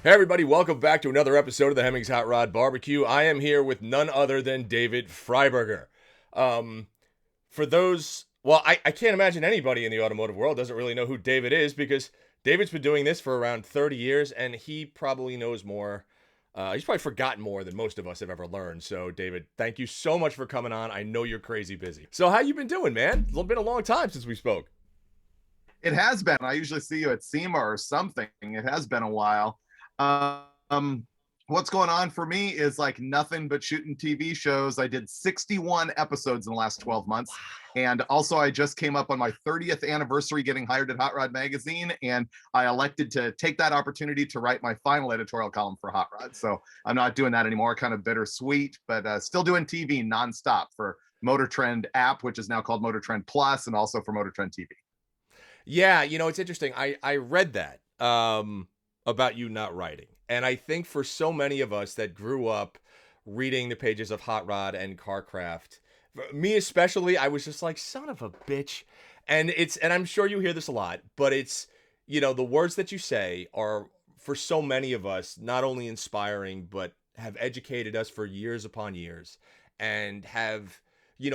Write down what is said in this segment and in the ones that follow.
Hey everybody, welcome back to another episode of the Hemmings Hot Rod Barbecue. I am here with none other than David Freiburger. Um, for those, I can't imagine anybody in the automotive world doesn't really know who David is because David's been doing this for around 30 years and he probably knows more. He's probably forgotten more than most of us have ever learned. So David, thank you so much for coming on. I know you're crazy busy. So how you been doing, man? It's been a long time since we spoke. It has been. I usually see you at SEMA or something. It has been a while. Um, what's going on for me is like nothing but shooting TV shows. I did 61 episodes in the last 12 months. And also, I just came up on my 30th anniversary getting hired at Hot Rod Magazine, and I elected to take that opportunity to write my final editorial column for Hot Rod. So I'm not doing that anymore, kind of bittersweet, but still doing TV nonstop for Motor Trend app, which is now called Motor Trend Plus, and also for Motor Trend TV. Yeah, it's interesting. I read that about you not writing. And I think for so many of us that grew up reading the pages of Hot Rod and Carcraft, me especially, I was just like, son of a bitch. And I'm sure you hear this a lot, but it's, the words that you say are for so many of us not only inspiring, but have educated us for years upon years and have,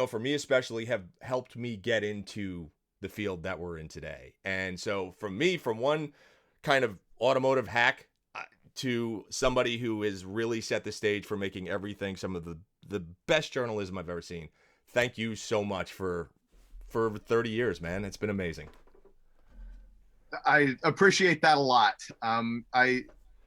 for me especially, have helped me get into the field that we're in today. And so from me, from one kind of automotive hack to somebody who has really set the stage for making everything some of the best journalism I've ever seen. Thank you so much for 30 years, man. It's been amazing. I appreciate that a lot. I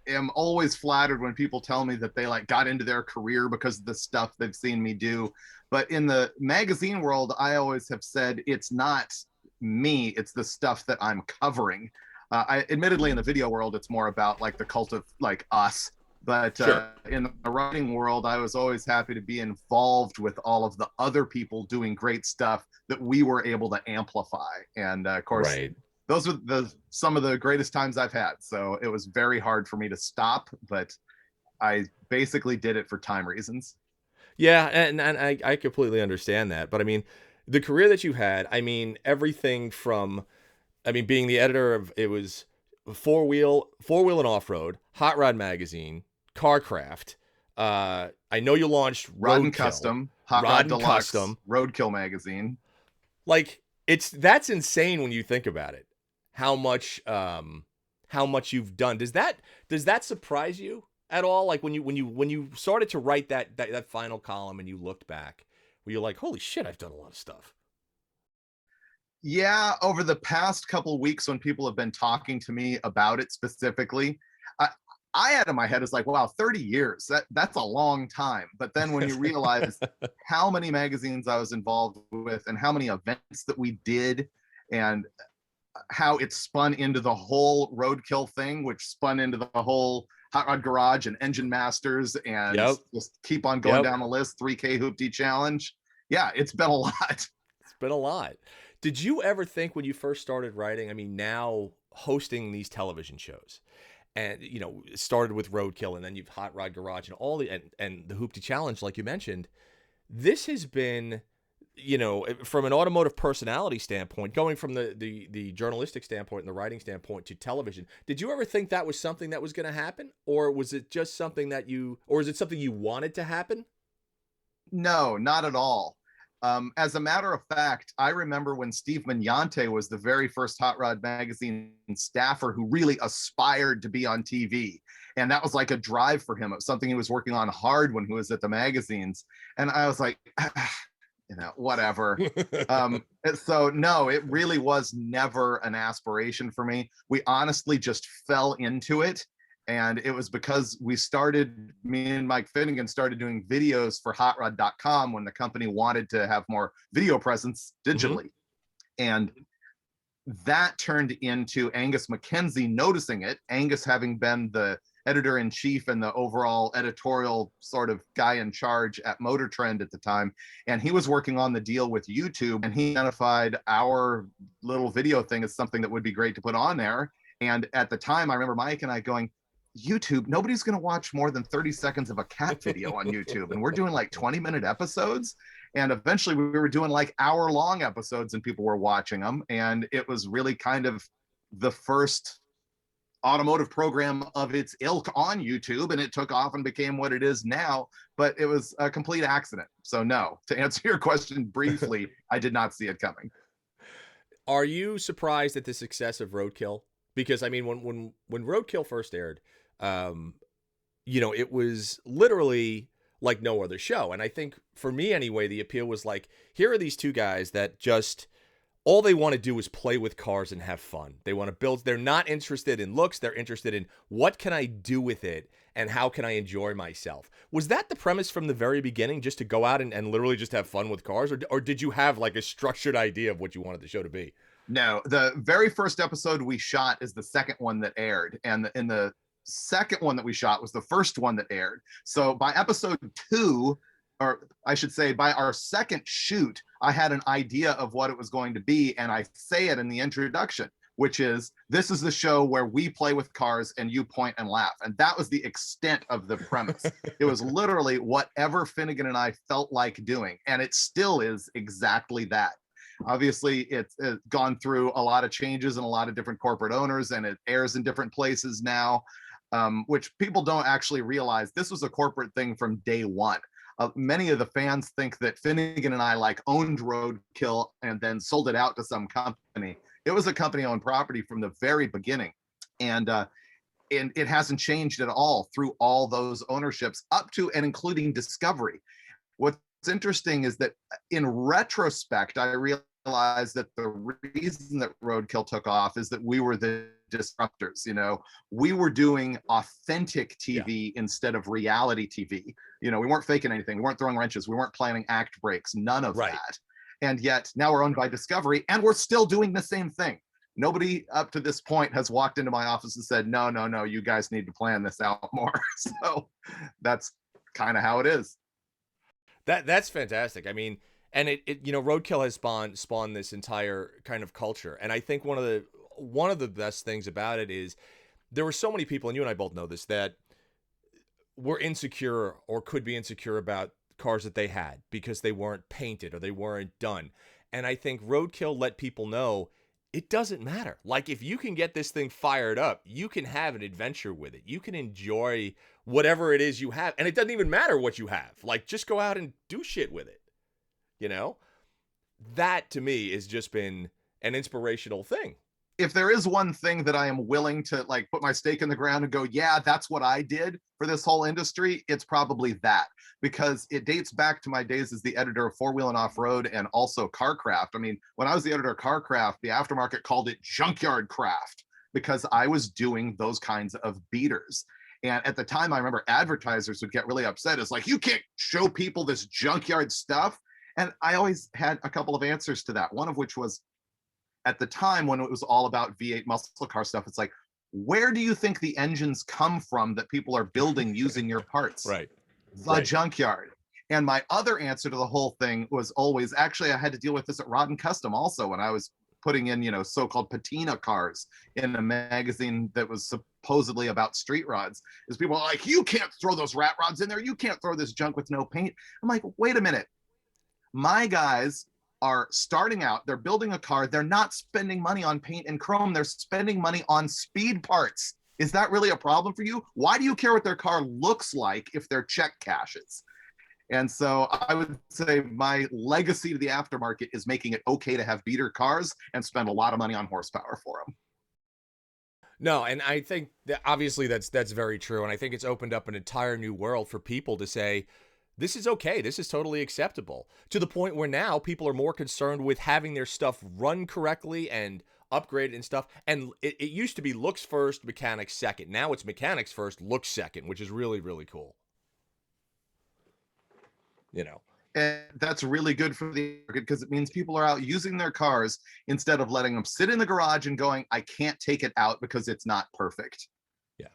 am always flattered when people tell me that they like got into their career because of the stuff they've seen me do. But in the magazine world, I always have said it's not me, it's the stuff that I'm covering. I admittedly in the video world, it's more about like the cult of like us. But Sure. in the writing world, I was always happy to be involved with all of the other people doing great stuff that we were able to amplify. And of course, Right. those were some of the greatest times I've had. So it was very hard for me to stop, but I basically did it for time reasons. Yeah, and I completely understand that. But I mean, the career that you had, I mean, everything from being the editor of it was four wheel and off road, Hot Rod Magazine, Carcraft. I know you launched Rod and Roadkill, Custom, Hot Rod Rod and Deluxe, Custom. Roadkill magazine. Like that's insane when you think about it. How much you've done. Does that surprise you at all? Like when you started to write that final column and you looked back, were you like, holy shit, I've done a lot of stuff. Yeah, over the past couple weeks when people have been talking to me about it specifically, I, I had in my head is like, wow, 30 years, that's a long time. But then when you realize how many magazines I was involved with and how many events that we did and how it spun into the whole roadkill thing, which spun into the whole Hot Rod Garage and Engine Masters, and Yep. just keep on going Yep. down the list. 3K Hooptie Challenge. Yeah, it's been a lot. It's been a lot. Did you ever think when you first started writing, now hosting these television shows and it started with Roadkill and then you've Hot Rod Garage and all and the Hoopty Challenge like you mentioned, this has been from an automotive personality standpoint, going from the journalistic standpoint and the writing standpoint to television, did you ever think that was something that was going to happen, or was it just something or is it something you wanted to happen? No, not at all. As a matter of fact, I remember when Steve Mignante was the very first Hot Rod Magazine staffer who really aspired to be on TV. And that was like a drive for him. It was something he was working on hard when he was at the magazines. And I was like, whatever. So no, it really was never an aspiration for me. We honestly just fell into it. And it was because me and Mike Finnegan started doing videos for hotrod.com when the company wanted to have more video presence Mm-hmm. digitally. And that turned into Angus McKenzie noticing it, Angus having been the editor in chief and the overall editorial sort of guy in charge at Motor Trend at the time. And he was working on the deal with YouTube, and he identified our little video thing as something that would be great to put on there. And at the time, I remember Mike and I going, YouTube, nobody's going to watch more than 30 seconds of a cat video on YouTube. And we're doing like 20-minute episodes. And eventually we were doing like hour-long episodes and people were watching them. And it was really kind of the first automotive program of its ilk on YouTube, and it took off and became what it is now. But it was a complete accident. So no, to answer your question briefly, I did not see it coming. Are you surprised at the success of Roadkill? Because I mean, when Roadkill first aired, um, it was literally like no other show. And I think for me anyway, the appeal was like, here are these two guys that just all they want to do is play with cars and have fun. They want to build, they're not interested in looks, they're interested in what can I do with it and how can I enjoy myself. Was that the premise from the very beginning, just to go out and literally just have fun with cars? Or did you have like a structured idea of what you wanted the show to be? No, the very first episode we shot is the second one that aired. And in the second one that we shot was the first one that aired. So by episode 2, or I should say by our second shoot, I had an idea of what it was going to be. And I say it in the introduction, which is, this is the show where we play with cars and you point and laugh. And that was the extent of the premise. It was literally whatever Finnegan and I felt like doing. And it still is exactly that. Obviously, it's gone through a lot of changes and a lot of different corporate owners, and it airs in different places now, which people don't actually realize. This was a corporate thing from day one. Many of the fans think that Finnegan and I like owned Roadkill and then sold it out to some company. It was a company-owned property from the very beginning, and it hasn't changed at all through all those ownerships up to and including Discovery. What's interesting is that in retrospect, I realized that the reason that Roadkill took off is that we were the disruptors. We were doing authentic TV instead of reality TV. We weren't faking anything. We weren't throwing wrenches. We weren't planning act breaks, none of that. And yet now we're owned by Discovery and we're still doing the same thing. Nobody up to this point has walked into my office and said, no, you guys need to plan this out more. So that's kind of how it is. That's fantastic. I mean, and it Roadkill has spawned this entire kind of culture. And I think one of the best things about it is there were so many people, and you and I both know this, that were insecure or could be insecure about cars that they had because they weren't painted or they weren't done. And I think Roadkill let people know it doesn't matter. Like, if you can get this thing fired up, you can have an adventure with it. You can enjoy whatever it is you have. And it doesn't even matter what you have. Like, just go out and do shit with it. That to me has just been an inspirational thing. If there is one thing that I am willing to like put my stake in the ground and go, yeah, that's what I did for this whole industry, it's probably that, because it dates back to my days as the editor of Four Wheel and Off Road and also Carcraft. I mean, when I was the editor of Carcraft, the aftermarket called it junkyard craft because I was doing those kinds of beaters. And at the time, I remember advertisers would get really upset. It's like, you can't show people this junkyard stuff. And I always had a couple of answers to that. One of which was, at the time when it was all about V8 muscle car stuff, it's like, where do you think the engines come from that people are building using your parts? Right. The junkyard. And my other answer to the whole thing was always, actually, I had to deal with this at Rod and Custom also when I was putting in, so-called patina cars in a magazine that was supposedly about street rods, is people are like, you can't throw those rat rods in there. You can't throw this junk with no paint. I'm like, wait a minute. My guys are starting out, they're building a car, they're not spending money on paint and chrome, they're spending money on speed parts. Is that really a problem for you? Why do you care what their car looks like if they're check cashes? And so I would say my legacy to the aftermarket is making it okay to have beater cars and spend a lot of money on horsepower for them. No, and I think that obviously that's very true. And I think it's opened up an entire new world for people to say, this is okay. This is totally acceptable, to the point where now people are more concerned with having their stuff run correctly and upgraded and stuff. And it used to be looks first, mechanics second. Now it's mechanics first, looks second, which is really, really cool. And that's really good for the market because it means people are out using their cars instead of letting them sit in the garage and going, I can't take it out because it's not perfect. Yeah.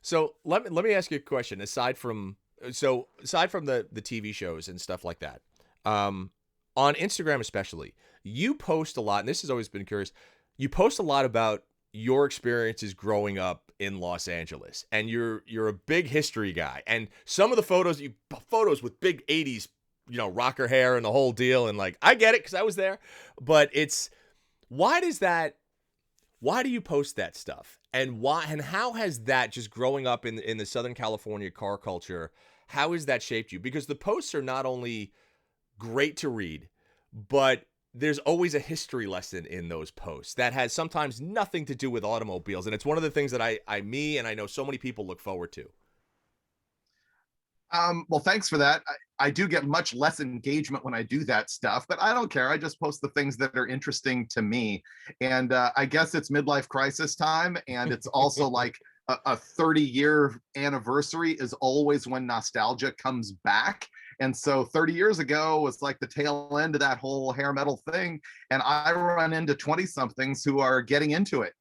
So let me ask you a question. Aside from the TV shows and stuff like that, on Instagram especially, you post a lot, and this has always been curious. You post a lot about your experiences growing up in Los Angeles, and you're a big history guy. And some of the photos with big 80s, rocker hair and the whole deal. And like, I get it because I was there, but why Why do you post that stuff? And why and how has that, just growing up in the Southern California car culture, how has that shaped you? Because the posts are not only great to read, but there's always a history lesson in those posts that has sometimes nothing to do with automobiles. And it's one of the things that me and I know so many people look forward to. Well, thanks for that. I do get much less engagement when I do that stuff, but I don't care. I just post the things that are interesting to me. And I guess it's midlife crisis time. And it's also like a 30-year anniversary is always when nostalgia comes back. And so 30 years ago was like the tail end of that whole hair metal thing. And I run into 20 somethings who are getting into it.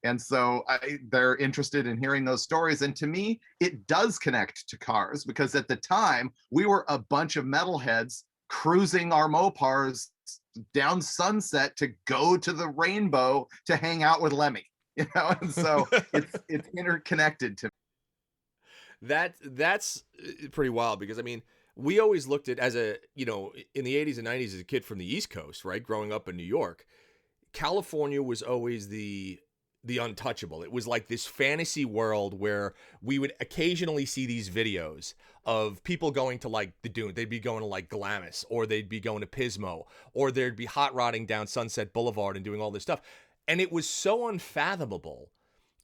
And so they're interested in hearing those stories. And to me, it does connect to cars because at the time we were a bunch of metalheads cruising our Mopars down Sunset to go to the Rainbow to hang out with Lemmy, you know? And so it's interconnected to me. That's pretty wild because I mean, we always looked at as a, you know, in the 80s and 90s as a kid from the East Coast, right? Growing up in New York, California was always the untouchable. It was like this fantasy world where we would occasionally see these videos of people going to like the Dune. They'd be going to like Glamis, or they'd be going to Pismo, or they'd be hot rodding down Sunset Boulevard and doing all this stuff. And it was so unfathomable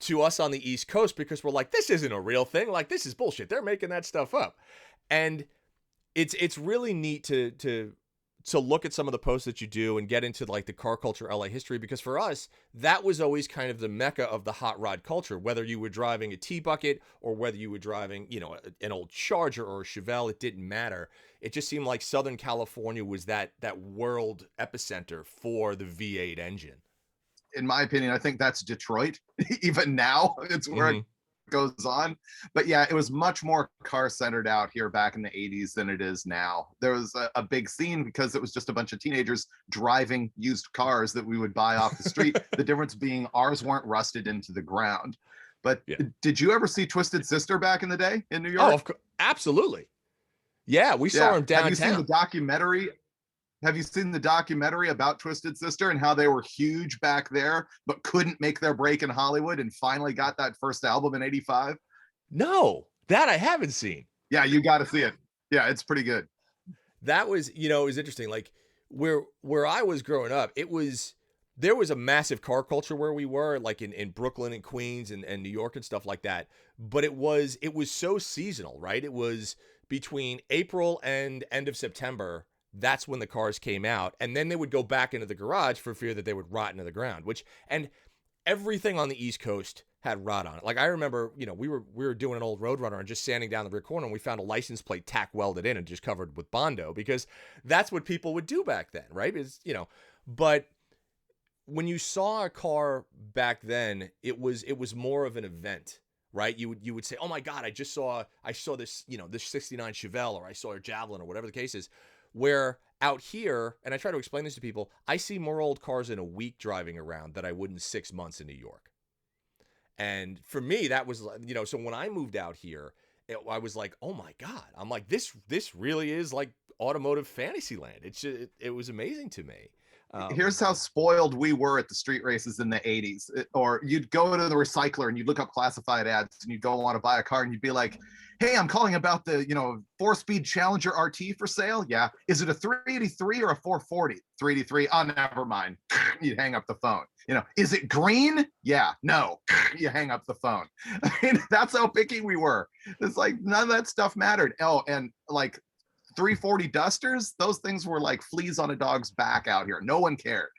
to us on the East Coast because we're like, this isn't a real thing. Like, this is bullshit. They're making that stuff up. And it's really neat to look at some of the posts that you do and get into like the car culture LA history, because for us, that was always kind of the mecca of the hot rod culture, whether you were driving a T-Bucket or whether you were driving, you know, an old Charger or a Chevelle, it didn't matter. It just seemed like Southern California was that world epicenter for the V8 engine. In my opinion, I think that's Detroit. Even now, it's where it goes on. But yeah, it was much more car centered out here back in the 80s than it is now. There was a big scene because it was just a bunch of teenagers driving used cars that we would buy off the street. The difference being ours weren't rusted into the ground. But yeah. Did you ever see Twisted Sister back in the day in New York? Oh, of course. Absolutely. Yeah, we saw him downtown. Have you seen the documentary? Have you seen the documentary about Twisted Sister and how they were huge back there, but couldn't make their break in Hollywood and finally got that first album in 85? No, that I haven't seen. Yeah, you got to see it. Yeah, it's pretty good. That was, you know, it was interesting. Like where I was growing up, there was a massive car culture where we were, like in Brooklyn and Queens and New York and stuff like that. But it was so seasonal, right? It was between April and end of September. That's when the cars came out, and then they would go back into the garage for fear that they would rot into the ground, and everything on the East Coast had rot on it. Like I remember, you know, we were doing an old Roadrunner and just sanding down the rear corner, and we found a license plate tack welded in and just covered with Bondo, because that's what people would do back then, right? Is, you know, but when you saw a car back then, it was more of an event, right? You would say, oh my God, I saw this, you know, this 69 Chevelle, or I saw a Javelin, or whatever the case is. Where out here, and I try to explain this to people, I see more old cars in a week driving around than I would in 6 months in New York. And for me, that was, you know, so when I moved out here, I was like, oh my God, I'm like, this really is like automotive fantasy land. It was amazing to me. Here's how spoiled we were at the street races in the 80s. Or you'd go to the recycler and you'd look up classified ads and you'd go want to buy a car and you'd be like, hey, I'm calling about the, you know, 4-speed Challenger RT for sale. Yeah. Is it a 383 or a 440? 383. Oh, never mind. You'd hang up the phone. You know, is it green? Yeah. No. You hang up the phone. I mean, that's how picky we were. It's like none of that stuff mattered. Oh, and like 340 Dusters, those things were like fleas on a dog's back out here. No one cared.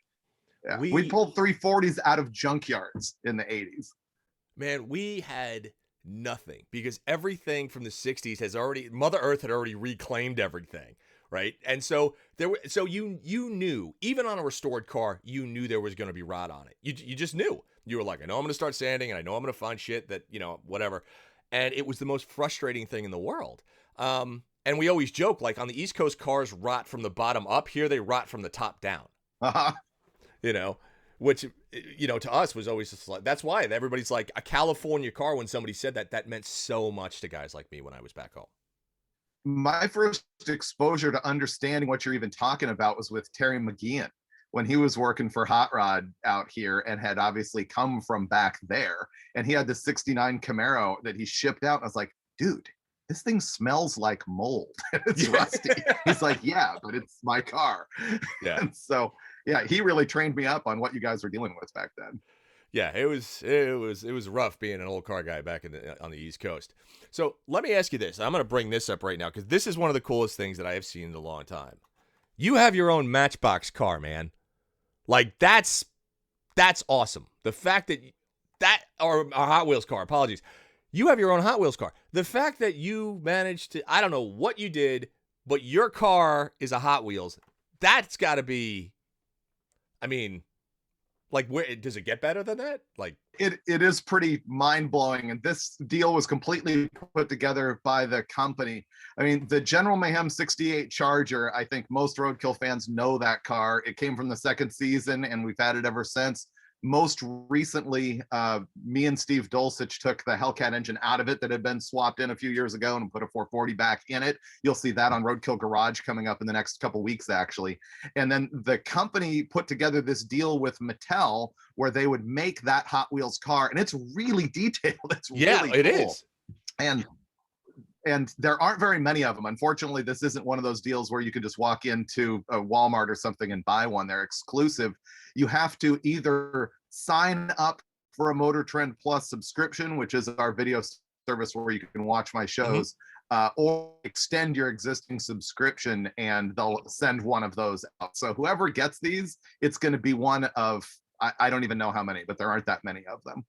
Yeah. We pulled 340s out of junkyards in the 80s. Man, we had nothing, because everything from the 60s Mother Earth had already reclaimed everything, right? And so you knew, even on a restored car, you knew there was going to be rot on it. You just knew. You were like, I know I'm going to start sanding, and I know I'm going to find shit that, you know, whatever. And it was the most frustrating thing in the world. And we always joke, like on the East Coast, cars rot from the bottom up. Here they rot from the top down. You know, which, you know, to us was always just like, that's why everybody's like, a California car, when somebody said that meant so much to guys like me when I was back home. My first exposure to understanding what you're even talking about was with Terry McGeehan. when he was working for Hot Rod out here and had obviously come from back there. And he had the 69 Camaro that he shipped out. And I was like, dude, this thing smells like mold. It's rusty. He's like, yeah, but it's my car. Yeah. And so, yeah, he really trained me up on what you guys were dealing with back then. Yeah, it was rough being an old car guy back on the East Coast. So let me ask you this. I'm going to bring this up right now because this is one of the coolest things that I have seen in a long time. You have your own Matchbox car, man. Like that's awesome. The fact that or a Hot Wheels car, apologies. You have your own Hot Wheels car. The fact that you managed to, I don't know what you did, but your car is a Hot Wheels. That's got to be, I mean, like, where does it get better than that? Like, it is pretty mind-blowing, and this deal was completely put together by the company. I mean, the General Mayhem 68 Charger, I think most Roadkill fans know that car. It came from the second season, and we've had it ever since. Most recently, me and Steve Dulcich took the Hellcat engine out of it that had been swapped in a few years ago and put a 440 back in it. You'll see that on Roadkill Garage coming up in the next couple weeks, actually. And then the company put together this deal with Mattel where they would make that Hot Wheels car, and it's really detailed. It's really cool. It is. And there aren't very many of them. Unfortunately, this isn't one of those deals where you can just walk into a Walmart or something and buy one. They're exclusive. You have to either sign up for a Motor Trend Plus subscription, which is our video service where you can watch my shows, or extend your existing subscription and they'll send one of those out. So whoever gets these, it's going to be one of, I don't even know how many, but there aren't that many of them.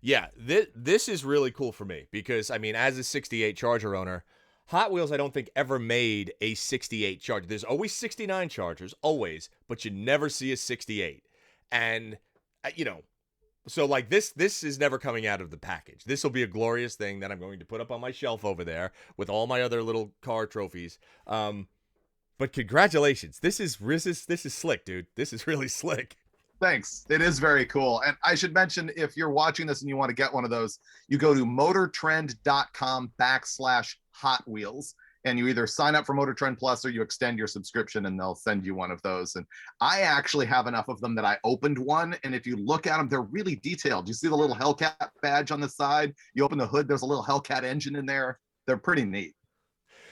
Yeah, this is really cool for me because, I mean, as a 68 Charger owner, Hot Wheels, I don't think ever made a 68 Charger. There's always 69 Chargers, always, but you never see a 68. And, so like this is never coming out of the package. This will be a glorious thing that I'm going to put up on my shelf over there with all my other little car trophies. But congratulations. This is slick, dude. This is really slick. Thanks. It is very cool. And I should mention, if you're watching this and you want to get one of those, you go to motortrend.com/Hot Wheels, and you either sign up for Motor Trend Plus or you extend your subscription and they'll send you one of those. And I actually have enough of them that I opened one. And if you look at them, they're really detailed. You see the little Hellcat badge on the side? You open the hood, there's a little Hellcat engine in there. They're pretty neat.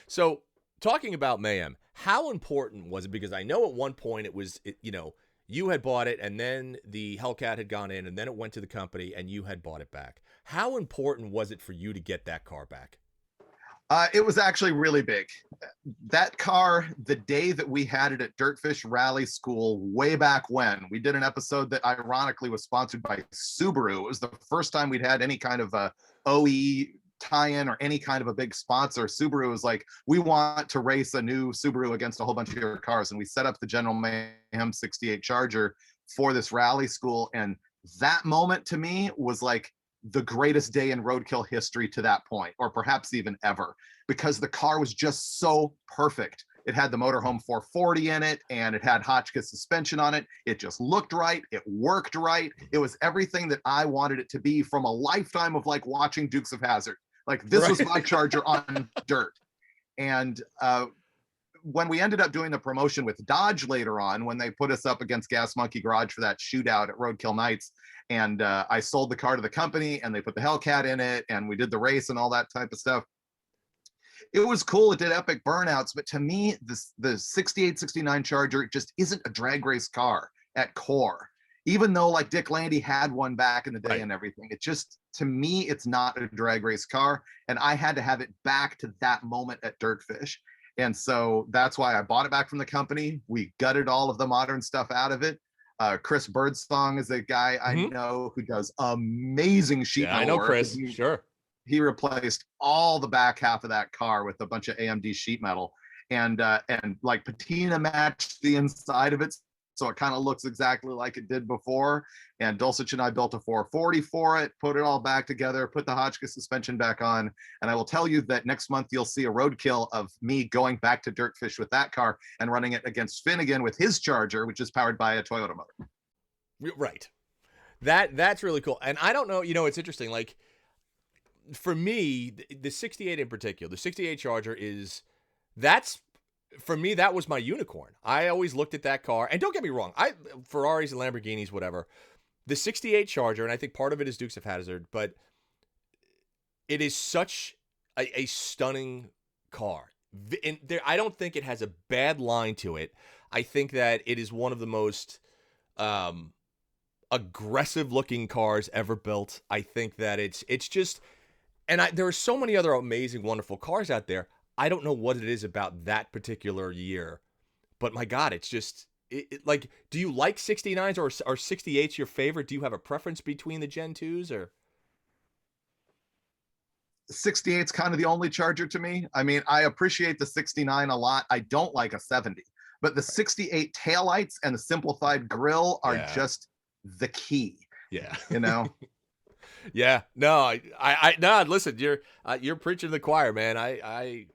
So talking about Mayhem, how important was it? Because I know at one point it was, you had bought it and then the Hellcat had gone in and then it went to the company and you had bought it back. How important was it for you to get that car back? It was actually really big. That car, the day that we had it at Dirtfish Rally School way back when, we did an episode that ironically was sponsored by Subaru. It was the first time we'd had any kind of a OE tie-in or any kind of a big sponsor. Subaru was like, we want to race a new Subaru against a whole bunch of your cars. And we set up the General Mayhem 68 Charger for this rally school. And that moment to me was like the greatest day in roadkill history to that point, or perhaps even ever, because the car was just so perfect. It had the motorhome 440 in it, and it had Hotchkiss suspension on it. It just looked right. It worked right. It was everything that I wanted it to be from a lifetime of like watching Dukes of Hazzard. Like this was my Charger on dirt. And when we ended up doing the promotion with Dodge later on, when they put us up against Gas Monkey Garage for that shootout at Roadkill Nights, and I sold the car to the company and they put the Hellcat in it and we did the race and all that type of stuff. It was cool. It did epic burnouts, but to me, the 68, 69 Charger just isn't a drag race car at core. Even though like Dick Landy had one back in the day and everything, it just, to me, it's not a drag race car. And I had to have it back to that moment at Dirtfish. And so that's why I bought it back from the company. We gutted all of the modern stuff out of it. Chris Birdsong is a guy I know who does amazing sheet metal work. I know Chris, sure. He replaced all the back half of that car with a bunch of AMD sheet metal and like patina matched the inside of it, so it kind of looks exactly like it did before. And Dulcich and I built a 440 for it, put it all back together, put the Hotchkiss suspension back on. And I will tell you that next month you'll see a roadkill of me going back to Dirtfish with that car and running it against Finnegan with his Charger, which is powered by a Toyota motor. Right. That's really cool. And I don't know, it's interesting. Like for me, the 68 in particular, the 68 Charger that's for me, that was my unicorn. I always looked at that car, and don't get me wrong, Ferraris and Lamborghinis, whatever. The '68 Charger, and I think part of it is Dukes of Hazzard, but it is such a stunning car. And I don't think it has a bad line to it. I think that it is one of the most aggressive looking cars ever built. I think that it's just, and there are so many other amazing, wonderful cars out there. I don't know what it is about that particular year, but my God, it's just like, do you like 69s or are 68s your favorite? Do you have a preference between the Gen 2s or? 68's kind of the only Charger to me. I mean, I appreciate the 69 a lot. I don't like a 70, but the 68 taillights and the simplified grille are just the key. Yeah. You know? Yeah, no, no, listen, you're preaching to the choir, man. I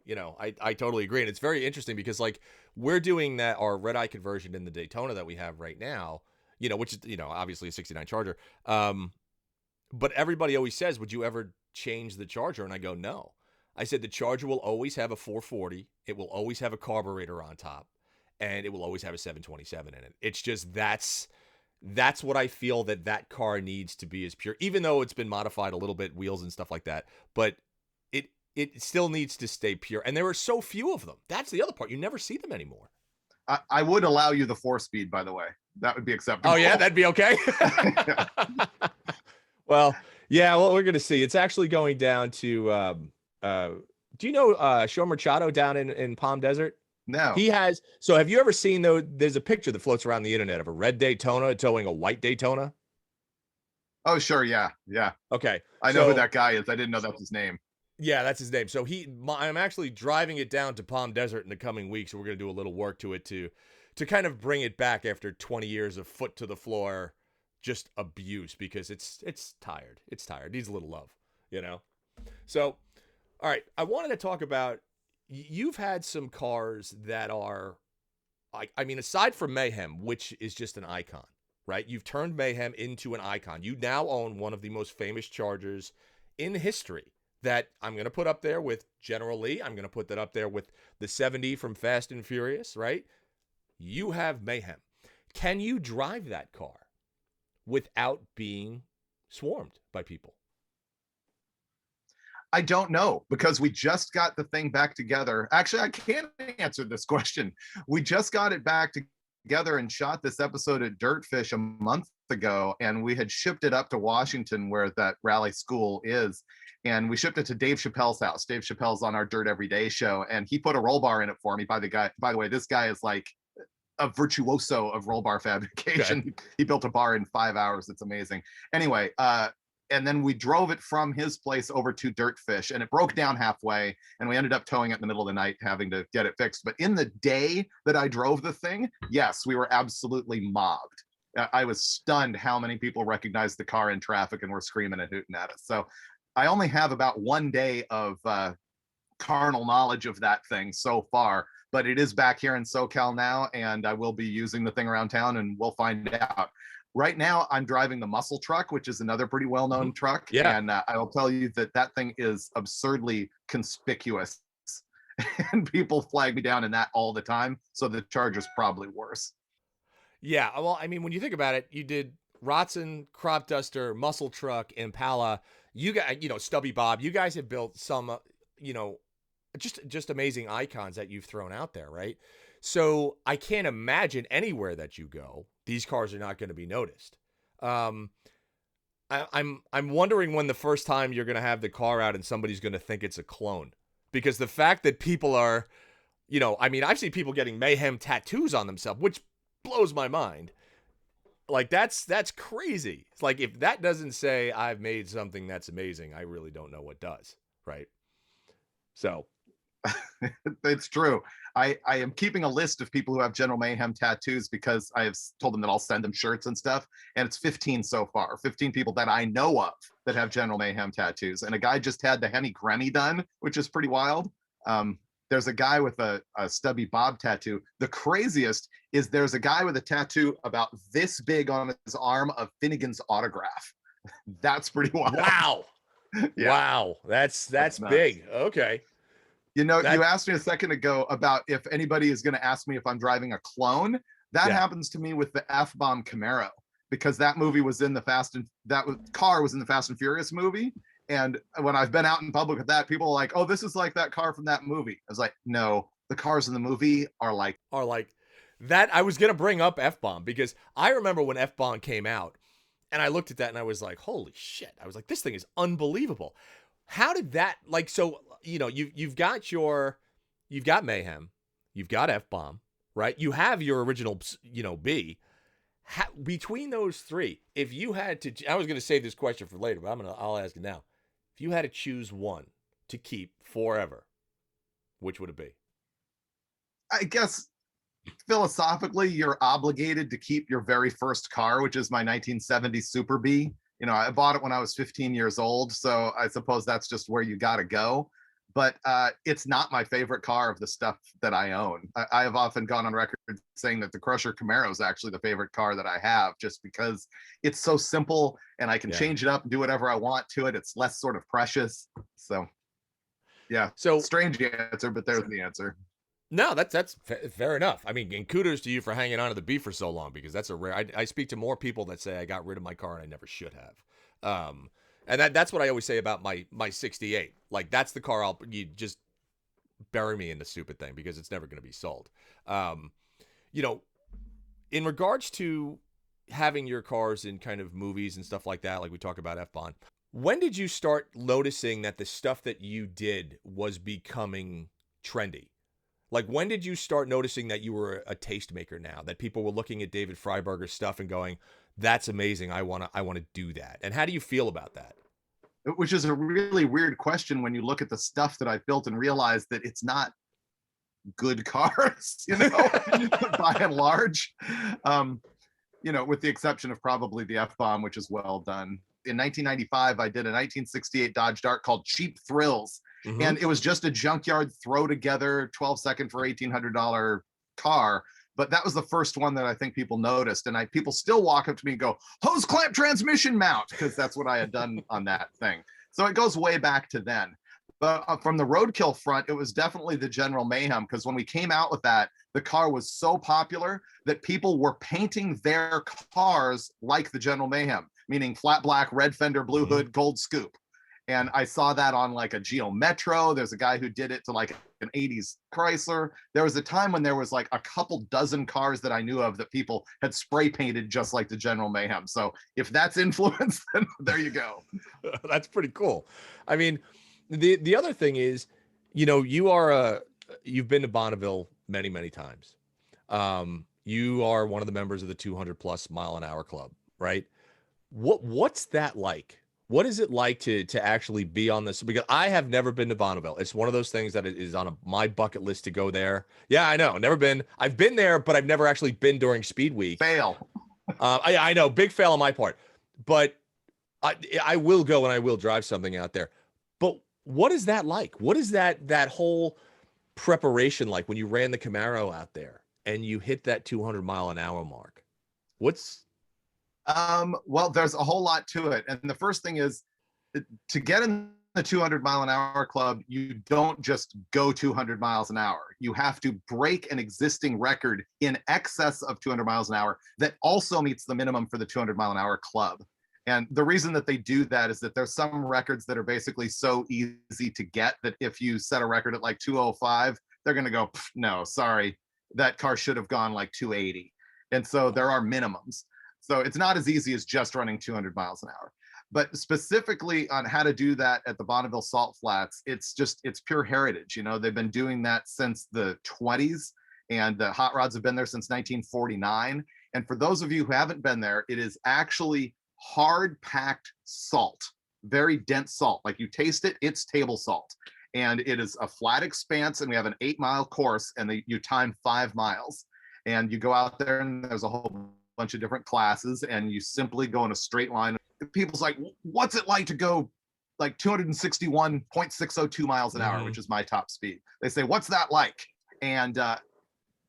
totally agree. And it's very interesting because like we're doing that, our red eye conversion in the Daytona that we have right now, which is, obviously a 69 Charger. But everybody always says, would you ever change the Charger? And I go, no. I said, the Charger will always have a 440. It will always have a carburetor on top, and it will always have a 727 in it. It's just, that's what I feel that car needs to be as pure, even though it's been modified a little bit, wheels and stuff like that, but it still needs to stay pure. And there are so few of them. That's the other part. You never see them anymore. I would allow you the 4-speed, by the way. That would be acceptable. Oh yeah, that'd be okay. Well, yeah, well, we're gonna see. It's actually going down to do you know Sean Machado down in Palm Desert? No. He has. So have you ever seen though? There's a picture that floats around the internet of a red Daytona towing a white Daytona. Oh, sure. Yeah. Yeah. Okay. I know who that guy is. I didn't know that's his name. Yeah, that's his name. So I'm actually driving it down to Palm Desert in the coming weeks. So we're going to do a little work to it to kind of bring it back after 20 years of foot to the floor, just abuse, because it's tired. It's tired. It needs a little love, So, all right. I wanted to talk about, you've had some cars that are, I mean, aside from Mayhem, which is just an icon, right? You've turned Mayhem into an icon. You now own one of the most famous Chargers in history that I'm going to put up there with General Lee. I'm going to put that up there with the 70 from Fast and Furious, right? You have Mayhem. Can you drive that car without being swarmed by people? I don't know, because we just got the thing back together. Actually, I can't answer this question. We just got it back together and shot this episode at Dirtfish a month ago, and we had shipped it up to Washington where that rally school is. And we shipped it to Dave Chappelle's house. Dave Chappelle's on our Dirt Everyday show, and he put a roll bar in it for me. By the way, this guy is like a virtuoso of roll bar fabrication. Okay. He built a bar in 5 hours. It's amazing. Anyway, and then we drove it from his place over to Dirtfish, and it broke down halfway, and we ended up towing it in the middle of the night, having to get it fixed. But in the day that I drove the thing, yes, we were absolutely mobbed. I was stunned how many people recognized the car in traffic and were screaming and hooting at us. So I only have about 1 day of carnal knowledge of that thing so far, but it is back here in SoCal now, and I will be using the thing around town, and we'll find out. Right now, I'm driving the muscle truck, which is another pretty well-known truck. Yeah. And I will tell you that thing is absurdly conspicuous. And people flag me down in that all the time. So the Charger's probably worse. Yeah. Well, I mean, when you think about it, you did Rotson, Crop Duster, Muscle Truck, Impala. You got, Stubby Bob. You guys have built some, just amazing icons that you've thrown out there, right? So I can't imagine anywhere that you go, these cars are not going to be noticed. I'm wondering when the first time you're going to have the car out and somebody's going to think it's a clone, because the fact that people are, I mean, I've seen people getting Mayhem tattoos on themselves, which blows my mind. Like that's crazy. It's like, if that doesn't say I've made something that's amazing, I really don't know what does. Right. So it's true. I am keeping a list of people who have General Mayhem tattoos, because I have told them that I'll send them shirts and stuff. And it's 15 so far, 15 people that I know of that have General Mayhem tattoos. And a guy just had the Hemi Grammy done, which is pretty wild. There's a guy with a Stubby Bob tattoo. The craziest is there's a guy with a tattoo about this big on his arm of Finnegan's autograph. That's pretty wild. Wow. Yeah. Wow. That's big. Okay. You know, That you asked me a second ago about if anybody is going to ask me if I'm driving a clone. That yeah. happens to me with the F-bomb Camaro, because that movie was in the car was in the Fast and Furious movie. And when I've been out in public with that, people are like, "Oh, this is like that car from that movie." I was like, "No, the cars in the movie are like." Are like that. I was gonna bring up F-bomb because I remember when F-bomb came out, and I looked at that and I was like, holy shit! I was like, this thing is unbelievable. How did that like? So you know, you've got Mayhem, you've got F-bomb, right? You have your original, you know, B. Between those three, if you had to, I was gonna save this question for later, but I'll ask it now. If you had to choose one to keep forever, which would it be? I guess philosophically, you're obligated to keep your very first car, which is my 1970 Super B. You know, I bought it when I was 15 years old, so I suppose that's just where you got to go. But it's not my favorite car of the stuff that I own. I have often gone on record saying that the Crusher Camaro is actually the favorite car that I have, just because it's so simple and I can Yeah. change it up and do whatever I want to it. It's less sort of precious. So, yeah, So strange answer, but there's the answer. no, that's fair enough. I mean, and kudos to you for hanging on to the B for so long because that's a rare. I speak to more people that say I got rid of my car and I never should have. And that's what I always say about my 68. Like that's the car you just bury me in the stupid thing because it's never going to be sold. You know, in regards to having your cars in kind of movies and stuff like that, like we talk about F-Bond, when did you start noticing that the stuff that you did was becoming trendy? Like, when did you start noticing that you were a tastemaker now? That people were looking at David Freiberger's stuff and going, "That's amazing. I wanna do that." And how do you feel about that? Which is a really weird question when you look at the stuff that I've built and realize that it's not good cars, you know, by and large. Um, you know, with the exception of probably the F-bomb, which is well done. In 1995, I did a 1968 Dodge Dart called Cheap Thrills. Mm-hmm. And it was just a junkyard throw together 12-second for $1,800 car. But that was the first one that I think people noticed. And people still walk up to me and go, hose clamp transmission mount, because that's what I had done on that thing. So it goes way back to then. But from the roadkill front, it was definitely the General Mayhem, because when we came out with that, the car was so popular that people were painting their cars like the General Mayhem, meaning flat black, red fender, blue hood, gold scoop. And I saw that on like a Geo Metro. There's a guy who did it to like an 80s Chrysler. There was a time when there was like a couple dozen cars that I knew of that people had spray painted just like the General Mayhem. So if that's influence, then there you go. That's pretty cool. I mean, the other thing is, you know, you've been to Bonneville many times. You are one of the members of the 200 plus mile an hour club, right? What's that like? What is it like to actually be on this? Because I have never been to Bonneville. It's one of those things that is on my bucket list to go there. Yeah, I know. Never been. I've been there, but I've never actually been during Speed Week. Fail. I know. Big fail on my part. But I will go and I will drive something out there. But what is that like? What is that whole preparation like when you ran the Camaro out there and you hit that 200 mile an hour mark? What's Well, there's a whole lot to it. And the first thing is to get in the 200 mile an hour club, you don't just go 200 miles an hour. You have to break an existing record in excess of 200 miles an hour that also meets the minimum for the 200 mile an hour club. And the reason that they do that is that there's some records that are basically so easy to get that if you set a record at like 205, they're going to go, no, sorry, that car should have gone like 280. And so there are minimums. So it's not as easy as just running 200 miles an hour. But specifically on how to do that at the Bonneville Salt Flats, it's pure heritage. You know, they've been doing that since the 20s, and the hot rods have been there since 1949. And for those of you who haven't been there, it is actually hard packed salt, very dense salt. Like you taste it, it's table salt. And it is a flat expanse, and we have an 8-mile course, and you time 5 miles. And you go out there, and there's a whole bunch of different classes, and you simply go in a straight line. People's like, what's it like to go like 261.602 miles an hour, which is my top speed? They say, what's that like? And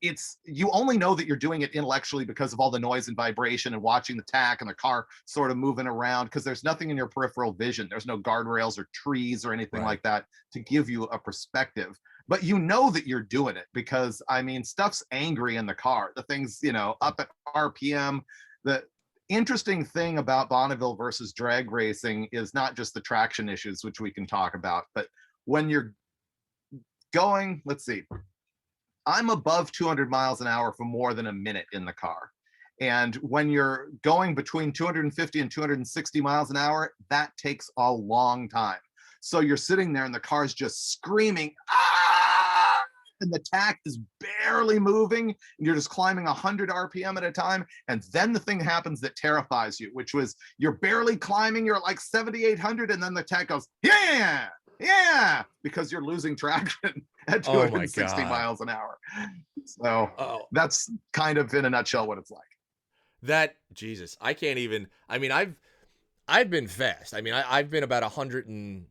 you only know that you're doing it intellectually because of all the noise and vibration and watching the tack and the car sort of moving around, because there's nothing in your peripheral vision. There's no guardrails or trees or anything like that to give you a perspective. but you know that you're doing it because I mean, stuff's angry in the car. The thing's, up at RPM. The interesting thing about Bonneville versus drag racing is not just the traction issues, which we can talk about, but when you're going, let's see, I'm above 200 miles an hour for more than a minute in the car. And when you're going between 250 and 260 miles an hour, that takes a long time. So you're sitting there and the car's just screaming, ah! And the tack is barely moving, and you're just climbing 100 RPM at a time. And then the thing happens that terrifies you, which was you're barely climbing, you're at like 7,800, and then the tack goes, yeah, because you're losing traction at 260 miles an hour. So that's kind of in a nutshell what it's like. That, Jesus, I can't even, I mean, I've been fast. I mean, I've been about 100 and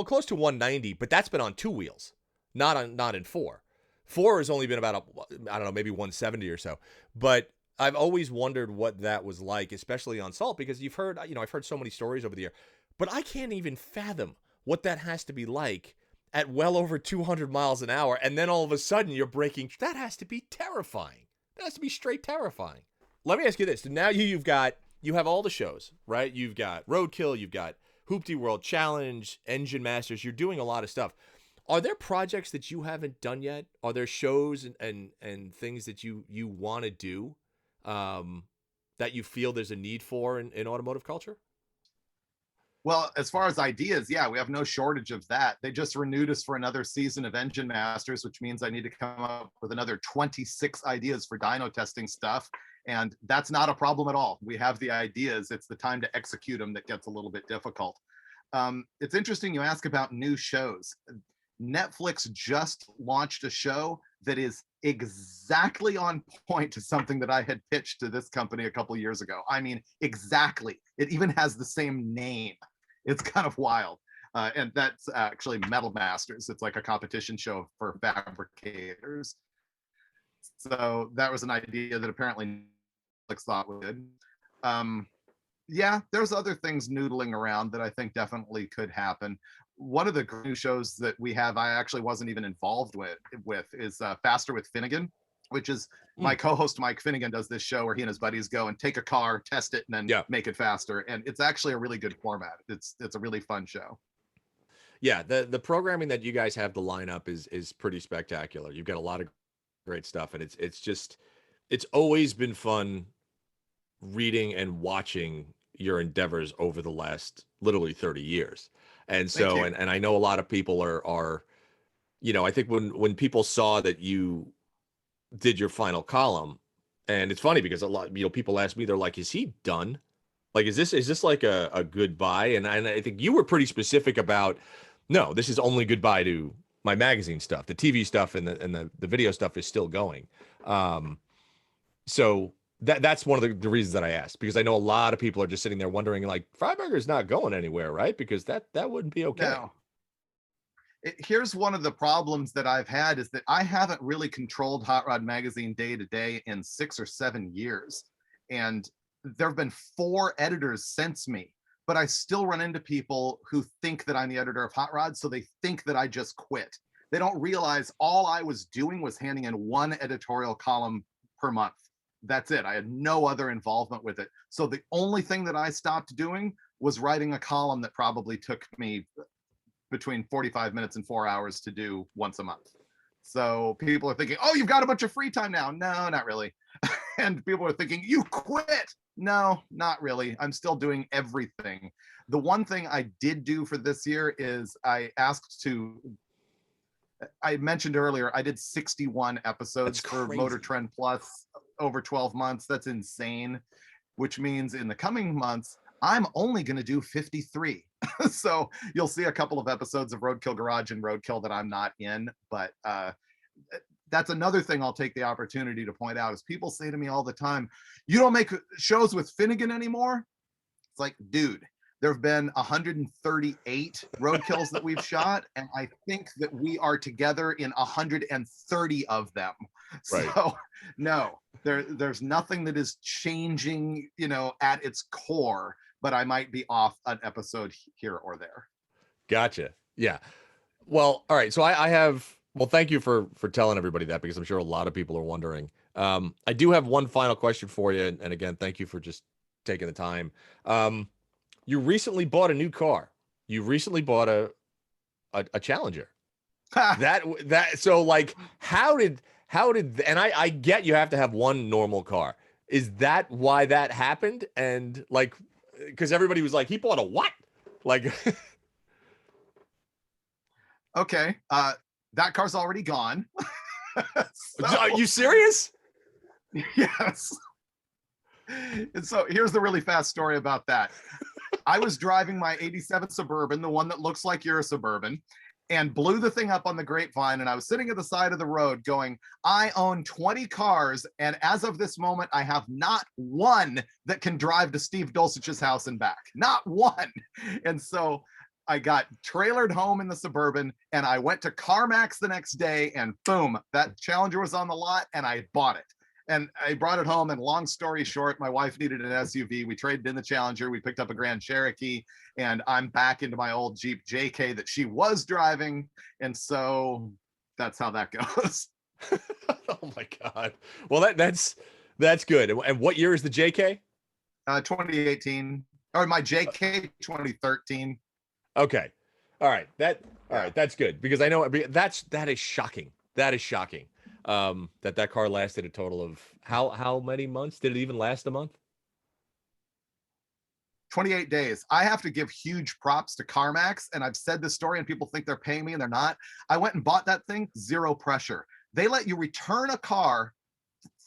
close to 190, but that's been on two wheels, not in four. Four has only been about, I don't know, maybe 170 or so. But I've always wondered what that was like, especially on salt, because you've heard, I've heard so many stories over the year, but I can't even fathom what that has to be like at well over 200 miles an hour. And then all of a sudden you're braking. That has to be terrifying. That has to be straight terrifying. Let me ask you this. Now you have all the shows, right? You've got Roadkill, you've got Hooptie World Challenge, Engine Masters. You're doing a lot of stuff. Are there projects that you haven't done yet? Are there shows and things that you want to do that you feel there's a need for in automotive culture? Well, as far as ideas, yeah, we have no shortage of that. They just renewed us for another season of Engine Masters, which means I need to come up with another 26 ideas for dyno testing stuff. And that's not a problem at all. We have the ideas. It's the time to execute them that gets a little bit difficult. It's interesting you ask about new shows. Netflix just launched a show that is exactly on point to something that I had pitched to this company a couple of years ago. I mean, exactly. It even has the same name. It's kind of wild. And that's actually Metal Masters. It's like a competition show for fabricators. So that was an idea that apparently Netflix thought was good. Yeah, there's other things noodling around that I think definitely could happen. One of the new shows that we have, I actually wasn't even involved with is Faster with Finnegan, which is my co-host Mike Finnegan does this show where he and his buddies go and take a car, test it, and then make it faster. And it's actually a really good format. It's a really fun show. Yeah, the programming that you guys have, the lineup is pretty spectacular. You've got a lot of great stuff, and it's always been fun reading and watching your endeavors over the last literally 30 years. And so, and I know a lot of people are, I think when people saw that you did your final column, and it's funny because a lot, people ask me, they're like, is he done? Like, is this like a goodbye? And I think you were pretty specific about, no, this is only goodbye to my magazine stuff. The TV stuff and the video stuff is still going. So that's one of the reasons that I asked, because I know a lot of people are just sitting there wondering, like, Freiburger's not going anywhere, right? Because that wouldn't be okay. No. Here's one of the problems that I've had is that I haven't really controlled Hot Rod Magazine day to day in 6 or 7 years. And there have been 4 editors since me, but I still run into people who think that I'm the editor of Hot Rod, so they think that I just quit. They don't realize all I was doing was handing in 1 editorial column per month. That's it. I had no other involvement with it. So the only thing that I stopped doing was writing a column that probably took me between 45 minutes and 4 hours to do once a month. So people are thinking, oh, you've got a bunch of free time now. No, not really. And people are thinking, you quit. No, not really. I'm still doing everything. The one thing I did do for this year is I mentioned earlier, I did 61 episodes for Motor Trend Plus over 12 months. That's insane, which means in the coming months, I'm only going to do 53. So you'll see a couple of episodes of Roadkill Garage and Roadkill that I'm not in, but that's another thing I'll take the opportunity to point out is people say to me all the time, you don't make shows with Finnegan anymore? It's like, dude, there have been 138 roadkills that we've shot, and I think that we are together in 130 of them. Right. So no, there's nothing that is changing, at its core, but I might be off an episode here or there. Gotcha. Yeah. Well, all right. So I have. Well, thank you for telling everybody that because I'm sure a lot of people are wondering. I do have one final question for you, and again, thank you for just taking the time. Um, you recently bought a new car. You recently bought a Challenger. That so like how did and I get you have to have one normal car. Is that why that happened? And like because everybody was like, he bought a what? Like Okay, that car's already gone. are So, you serious? yes. And so here's the really fast story about that. I was driving my 87 Suburban, the one that looks like you're a Suburban, and blew the thing up on the grapevine. And I was sitting at the side of the road going, I own 20 cars. And as of this moment, I have not one that can drive to Steve Dulcich's house and back. Not one. And so I got trailered home in the Suburban and I went to CarMax the next day and boom, that Challenger was on the lot and I bought it. And I brought it home. And long story short, my wife needed an SUV. We traded in the Challenger. We picked up a Grand Cherokee, and I'm back into my old Jeep JK that she was driving. And so that's how that goes. Oh my God. Well, that's good. And what year is the JK? 2018, or my JK 2013. Okay. All right. All Yeah. right. That's good because I know that is shocking. That is shocking. That car lasted a total of how many months? Did it even last a month? 28 days. I have to give huge props to CarMax. And I've said this story and people think they're paying me and they're not. I went and bought that thing, zero pressure. They let you return a car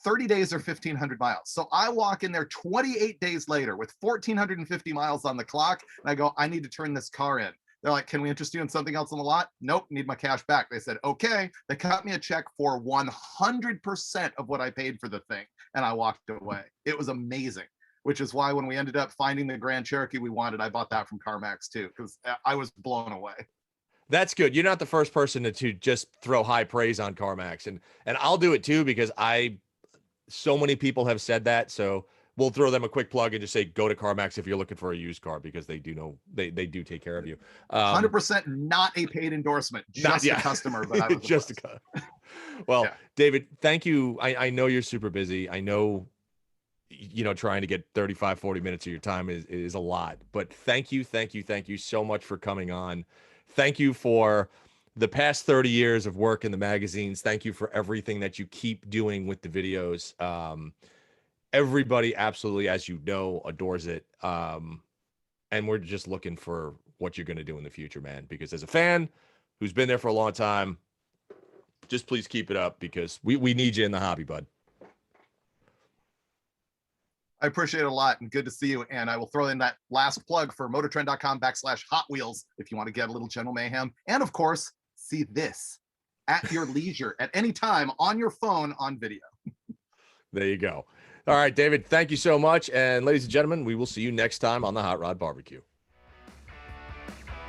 30 days or 1,500 miles. So I walk in there 28 days later with 1,450 miles on the clock. And I go, I need to turn this car in. They're like, can we interest you in something else on the lot? Nope, need my cash back. They said, okay. They cut me a check for 100% of what I paid for the thing. And I walked away. It was amazing, which is why when we ended up finding the Grand Cherokee we wanted, I bought that from CarMax too, because I was blown away. That's good. You're not the first person to just throw high praise on CarMax, and I'll do it too because so many people have said that. So we'll throw them a quick plug and just say go to CarMax if you're looking for a used car because they do know they do take care of you. 100% not a paid endorsement, Not just a customer, but I was just well, yeah. David, thank you. I know you're super busy. I know trying to get 35 40 minutes of your time is a lot, but thank you so much for coming on. Thank you for the past 30 years of work in the magazines. Thank you for everything that you keep doing with the videos. Everybody absolutely, as you know, adores it. And we're just looking for what you're going to do in the future, man, because as a fan who's been there for a long time, just please keep it up because we need you in the hobby, bud. I appreciate it a lot and good to see you. And I will throw in that last plug for motortrend.com/Hot Wheels if you want to get a little General Mayhem. And of course, see this at your leisure at any time on your phone on video. There you go. All right, David, thank you so much. And ladies and gentlemen, we will see you next time on the Hot Rod Barbecue.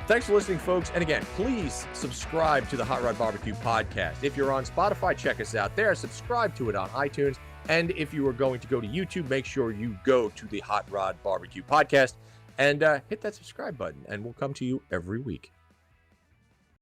Thanks for listening, folks. And again, please subscribe to the Hot Rod Barbecue podcast. If you're on Spotify, check us out there. Subscribe to it on iTunes. And if you are going to go to YouTube, make sure you go to the Hot Rod Barbecue podcast and hit that subscribe button, and we'll come to you every week.